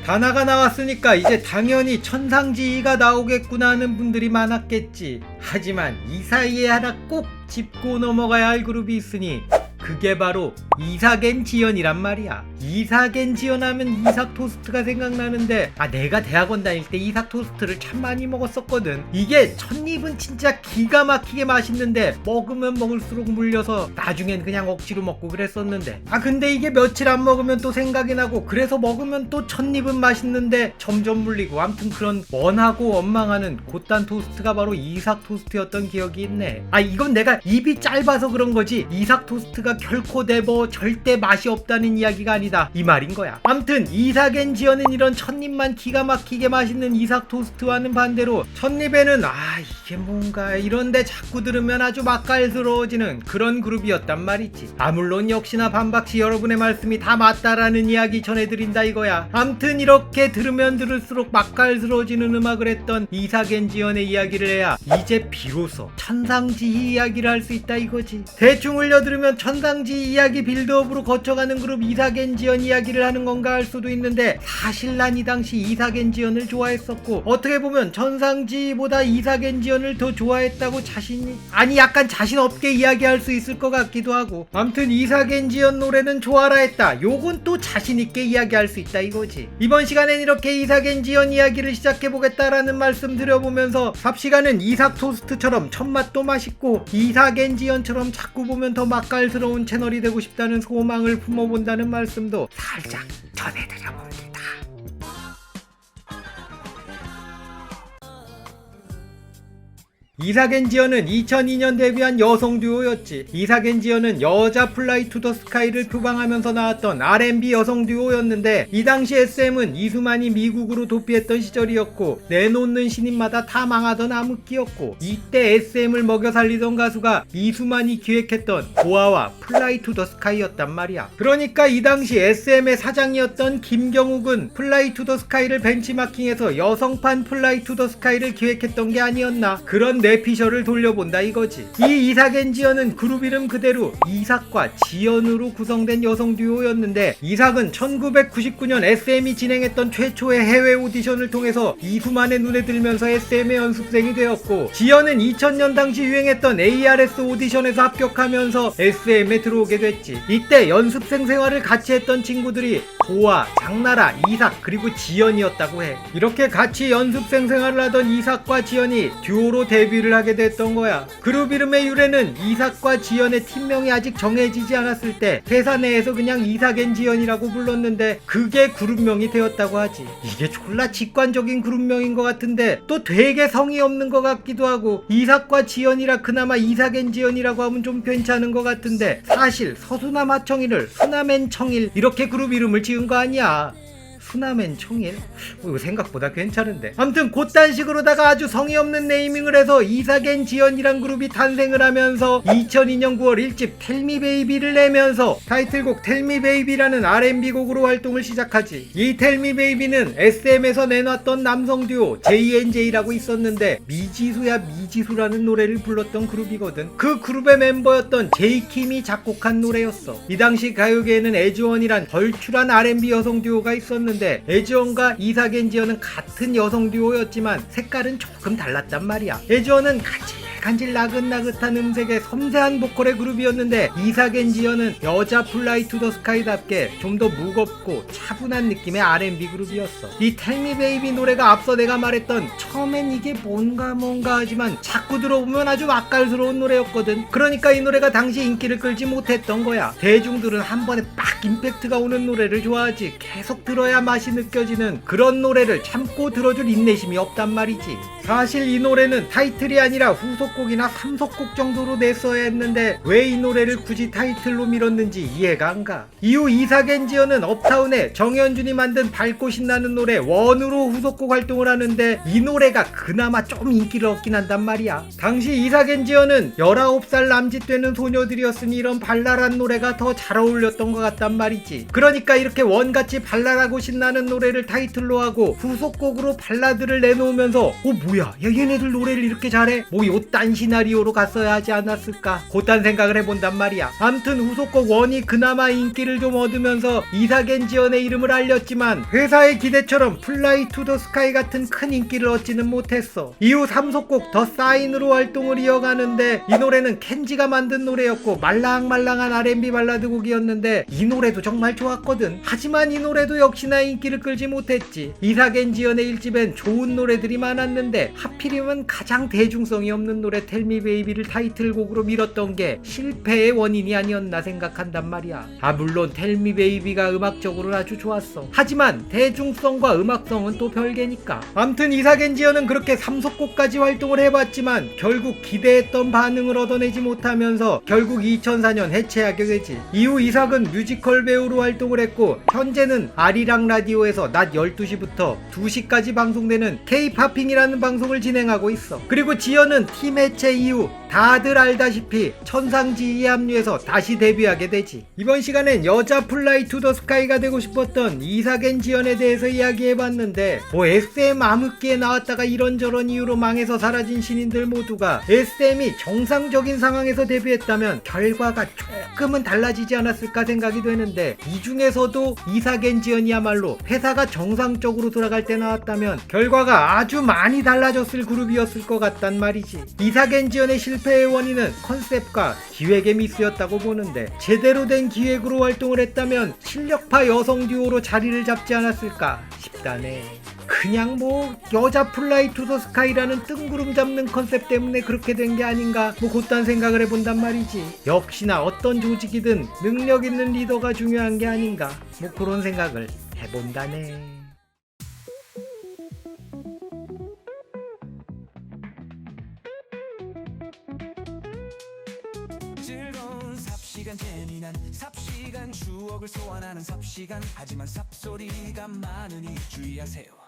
다나가 나왔으니까 이제 당연히 천상지희가 나오겠구나 하는 분들이 많았겠지. 하지만 이 사이에 하나 꼭 짚고 넘어가야 할 그룹이 있으니 그게 바로 이삭 앤 지연이란 말이야. 이삭 앤 지연 하면 이삭 토스트가 생각나는데 내가 대학원 다닐 때 이삭 토스트를 참 많이 먹었었거든. 이게 첫입은 진짜 기가 막히게 맛있는데 먹으면 먹을수록 물려서 나중엔 그냥 억지로 먹고 그랬었는데 근데 이게 며칠 안 먹으면 또 생각이 나고 그래서 먹으면 또 첫입은 맛있는데 점점 물리고 암튼 그런 원하고 원망하는 곧단 토스트가 바로 이삭 토스트였던 기억이 있네. 이건 내가 입이 짧아서 그런 거지 이삭 토스트가 결코 네버 절대 맛이 없다는 이야기가 아니다 이 말인 거야. 암튼 이삭 앤 지연은 이런 첫입만 기가 막히게 맛있는 이삭 토스트와는 반대로 첫입에는 이게 뭔가 이런데 자꾸 들으면 아주 맛깔스러워지는 그런 그룹이었단 말이지. 물론 역시나 반박시 여러분의 말씀이 다 맞다라는 이야기 전해드린다 이거야. 암튼 이렇게 들으면 들을수록 맛깔스러워지는 음악을 했던 이삭 앤 지연의 이야기를 해야 이제 비로소 천상지희 이야기를 할 수 있다 이거지. 대충 흘려들으면 천상지희 이야기 빌드업으로 거쳐가는 그룹 이삭 앤 지연 이야기를 하는 건가 할 수도 있는데 사실 난 이 당시 이삭 앤 지연을 좋아했었고 어떻게 보면 천상지희보다 이삭 앤 지연을 더 좋아했다고 약간 자신 없게 이야기할 수 있을 것 같기도 하고. 암튼 이삭 앤 지연 노래는 좋아라 했다. 요건 또 자신 있게 이야기할 수 있다 이거지. 이번 시간엔 이렇게 이삭 앤 지연 이야기를 시작해보겠다라는 말씀 드려보면서 삽시간은 이삭 토스트처럼 첫맛도 맛있고 이삭 앤 지연처럼 자꾸 보면 더 맛깔스러운 채널이 되고 싶다는 소망을 품어본다는 말씀도 살짝 전해드려봅니다. 이삭 앤 지연은 2002년 데뷔한 여성 듀오였지. 이삭 앤 지연은 여자 플라이 투 더 스카이를 표방하면서 나왔던 R&B 여성 듀오였는데 이 당시 SM은 이수만이 미국으로 도피했던 시절이었고 내놓는 신인마다 다 망하던 암흑기였고 이때 SM을 먹여 살리던 가수가 이수만이 기획했던 보아와 플라이 투 더 스카이였단 말이야. 그러니까 이 당시 SM의 사장이었던 김경욱은 플라이 투 더 스카이를 벤치마킹해서 여성판 플라이 투 더 스카이를 기획했던 게 아니었나 그런 뇌피셜을 돌려본다 이거지. 이 이삭 앤 지연은 그룹 이름 그대로 이삭과 지연으로 구성된 여성 듀오였는데 이삭은 1999년 SM이 진행했던 최초의 해외 오디션을 통해서 이수만의 눈에 들면서 SM의 연습생이 되었고 지연은 2000년 당시 유행했던 ARS 오디션에서 합격하면서 SM에 들어오게 됐지. 이때 연습생 생활을 같이 했던 친구들이 보아, 장나라, 이삭 그리고 지연이었다고 해. 이렇게 같이 연습생 생활을 하던 이삭과 지연이 듀오로 데뷔를 하게 됐던 거야. 그룹 이름의 유래는 이삭과 지연의 팀명이 아직 정해지지 않았을 때 회사 내에서 그냥 이삭 앤 지연이라고 불렀는데 그게 그룹명이 되었다고 하지. 이게 졸라 직관적인 그룹명인 것 같은데 또 되게 성의 없는 것 같기도 하고 이삭과 지연이라 그나마 이삭 앤 지연이라고 하면 좀 괜찮은 것 같은데 사실 서수남 하청일을 수남 앤 청일 이렇게 그룹 이름을 지은 거 아니야. 수남 앤 청일? 이거 생각보다 괜찮은데. 아무튼 곧단 식으로다가 아주 성의 없는 네이밍을 해서 이삭 앤 지연이란 그룹이 탄생을 하면서 2002년 9월 1집 텔미 베이비를 내면서 타이틀곡 텔미 베이비라는 R&B 곡으로 활동을 시작하지. 이 텔미 베이비는 SM에서 내놨던 남성 듀오 JNJ라고 있었는데 미지수야 미지수라는 노래를 불렀던 그룹이거든. 그 그룹의 멤버였던 제이킴이 작곡한 노래였어. 이 당시 가요계에는 에즈원이란 걸출한 R&B 여성 듀오가 있었는데 에즈원과 이삭 앤 지연은 같은 여성 듀오였지만 색깔은 조금 달랐단 말이야. 에즈원은 간질 나긋나긋한 음색의 섬세한 보컬의 그룹이었는데 이삭 앤 지연은 여자 플라이 투 더 스카이답게 좀 더 무겁고 차분한 느낌의 R&B 그룹이었어. 이 텔미 베이비 노래가 앞서 내가 말했던 처음엔 이게 뭔가 하지만 자꾸 들어보면 아주 맛깔스러운 노래였거든. 그러니까 이 노래가 당시 인기를 끌지 못했던 거야. 대중들은 한 번에 빡 임팩트가 오는 노래를 좋아하지 계속 들어야 맛이 느껴지는 그런 노래를 참고 들어줄 인내심이 없단 말이지. 사실 이 노래는 타이틀이 아니라 후속곡이나 3속곡 정도로 냈어야 했는데 왜 이 노래를 굳이 타이틀로 밀었는지 이해가 안 가. 이후 이삭 앤 지연은 업타운에 정현준이 만든 밝고 신나는 노래 원으로 후속곡 활동을 하는데 이 노래가 그나마 좀 인기를 얻긴 한단 말이야. 당시 이삭 앤 지연은 19살 남짓되는 소녀들이었으니 이런 발랄한 노래가 더 잘 어울렸던 것 같단 말이지. 그러니까 이렇게 원같이 발랄하고 신나는 노래를 타이틀로 하고 후속곡으로 발라드를 내놓으면서 뭐야 야 얘네들 노래를 이렇게 잘해? 뭐 요따 딴 시나리오로 갔어야 하지 않았을까 곧단 생각을 해본단 말이야. 암튼 후속곡 1이 그나마 인기를 좀 얻으면서 이사겐 지연의 이름을 알렸지만 회사의 기대처럼 플라이 투 더 스카이 같은 큰 인기를 얻지는 못했어. 이후 3속곡 더 사인으로 활동을 이어가는데 이 노래는 켄지가 만든 노래였고 말랑말랑한 R&B 발라드 곡이었는데 이 노래도 정말 좋았거든. 하지만 이 노래도 역시나 인기를 끌지 못했지. 이사겐 지연의 1집엔 좋은 노래들이 많았는데 하필이면 가장 대중성이 없는 노래 텔미 베이비를 타이틀곡으로 밀었던 게 실패의 원인이 아니었나 생각한단 말이야. 물론 텔미 베이비가 음악적으로는 아주 좋았어. 하지만 대중성과 음악성은 또 별개니까. 암튼 이사겐 지연은 그렇게 3속곡까지 활동을 해봤지만 결국 기대했던 반응을 얻어내지 못하면서 결국 2004년 해체하게 되지. 이후 이삭은 뮤지컬 배우로 활동을 했고 현재는 아리랑 라디오에서 낮 12시부터 2시까지 방송되는 K-팝핑이라는 방송을 진행하고 있어. 그리고 지연은 팀 해체 이후 다들 알다시피 천상지휘에 합류해서 다시 데뷔하게 되지. 이번 시간엔 여자 플라이 투 더 스카이가 되고 싶었던 이사겐 지연에 대해서 이야기해봤는데 SM 암흑기에 나왔다가 이런저런 이유로 망해서 사라진 신인들 모두가 SM이 정상적인 상황에서 데뷔했다면 결과가 조금은 달라지지 않았을까 생각이 되는데 이 중에서도 이사겐 지연이야말로 회사가 정상적으로 돌아갈 때 나왔다면 결과가 아주 많이 달라졌을 그룹이었을 것 같단 말이지. 이사겐 지연의 실패의 원인은 컨셉과 기획의 미스였다고 보는데 제대로 된 기획으로 활동을 했다면 실력파 여성 듀오로 자리를 잡지 않았을까 싶다네. 그냥 여자 플라이 투 더 스카이라는 뜬구름 잡는 컨셉 때문에 그렇게 된 게 아닌가 곧단 생각을 해본단 말이지. 역시나 어떤 조직이든 능력 있는 리더가 중요한 게 아닌가 그런 생각을 해본다네. 즐거운 삽시간 재미난 삽시간 추억을 소환하는 삽시간 하지만 삽소리가 많으니 주의하세요.